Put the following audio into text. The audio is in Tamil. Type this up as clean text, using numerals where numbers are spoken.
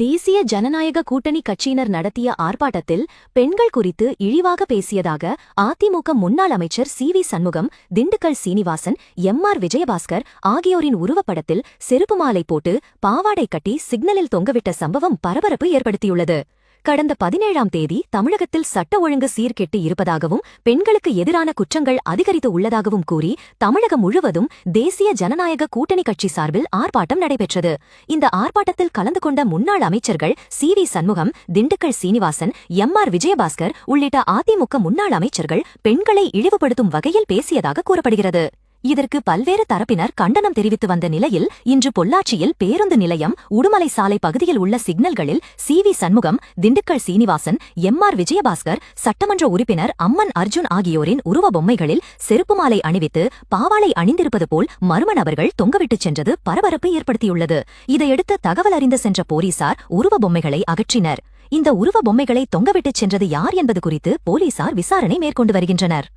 தேசிய ஜனநாயக கூட்டணி கட்சியினர் நடத்திய ஆர்ப்பாட்டத்தில் பெண்கள் குறித்து இழிவாக பேசியதாக அதிமுக முன்னாள் அமைச்சர் சி.வி. சண்முகம், திண்டுக்கல் சீனிவாசன், எம்.ஆர். விஜயபாஸ்கர் ஆகியோரின் உருவப்படத்தில் செருப்பு மாலை போட்டு பாவாடை கட்டி சிக்னலில் தொங்கவிட்ட சம்பவம் பரபரப்பு ஏற்படுத்தியுள்ளது. கடந்த 17ஆம் தேதி தமிழகத்தில் சட்ட ஒழுங்கு சீர்கெட்டு இருப்பதாகவும் பெண்களுக்கு எதிரான குற்றங்கள் அதிகரித்து உள்ளதாகவும் கூறி தமிழகம் முழுவதும் தேசிய ஜனநாயக கூட்டணி கட்சி சார்பில் ஆர்ப்பாட்டம் நடைபெற்றது. இந்த ஆர்ப்பாட்டத்தில் கலந்து கொண்ட முன்னாள் அமைச்சர்கள் சி.வி. சண்முகம், திண்டுக்கல் சீனிவாசன், எம்.ஆர். விஜயபாஸ்கர் உள்ளிட்ட அதிமுக முன்னாள் அமைச்சர்கள் பெண்களை இழிவுபடுத்தும் வகையில் பேசியதாக கூறப்படுகிறது. இதற்கு பல்வேறு தரப்பினர் கண்டனம் தெரிவித்து வந்த நிலையில் இன்று பொள்ளாச்சியில் பேருந்து நிலையம், உடுமலை சாலை பகுதியில் உள்ள சிக்னல்களில் சி.வி. சண்முகம், திண்டுக்கல் சீனிவாசன், எம்.ஆர். விஜயபாஸ்கர், சட்டமன்ற உறுப்பினர் அம்மன் அர்ஜுன் ஆகியோரின் உருவ பொம்மைகளில் செருப்பு மாலை அணிவித்து பாவாடை அணிந்திருப்பது போல் மர்ம நபர்கள் தொங்கவிட்டுச் சென்றது பரபரப்பு ஏற்படுத்தியுள்ளது. இதையடுத்து தகவல் அறிந்து சென்ற போலீசார் உருவ பொம்மைகளை அகற்றினர். இந்த உருவ பொம்மைகளை தொங்கவிட்டுச் சென்றது யார் என்பது குறித்து போலீசார் விசாரணை மேற்கொண்டு வருகின்றனர்.